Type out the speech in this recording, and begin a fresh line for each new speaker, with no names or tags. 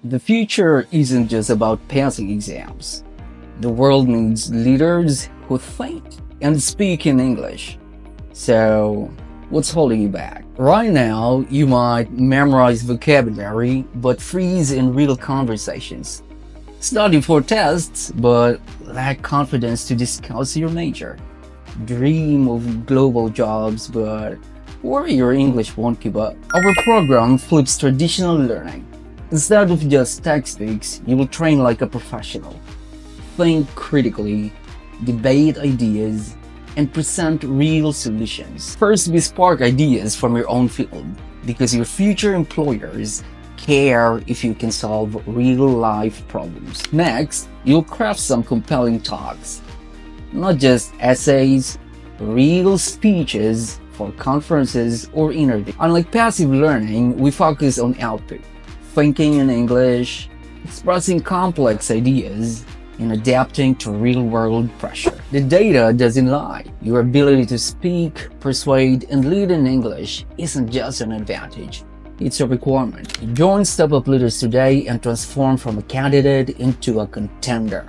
The future isn't just about passing exams. The world needs leaders who think and speak in English. So, what's holding you back? Right now, you might memorize vocabulary but freeze in real conversations. Study for tests but lack confidence to discuss your major. Dream of global jobs but worry your English won't keep up. Our program flips traditional learning. Instead of just textbooks, you will train like a professional. Think critically, debate ideas, and present real solutions. First, we spark ideas from your own field because your future employers care if you can solve real-life problems. Next, you'll craft some compelling talks. Not just essays, real speeches for conferences or interviews. Unlike passive learning, we focus on output. Thinking in English, expressing complex ideas, and adapting to real-world pressure. The data doesn't lie. Your ability to speak, persuade, and lead in English isn't just an advantage. It's a requirement. Join StepUp Leaders today and transform from a candidate into a contender.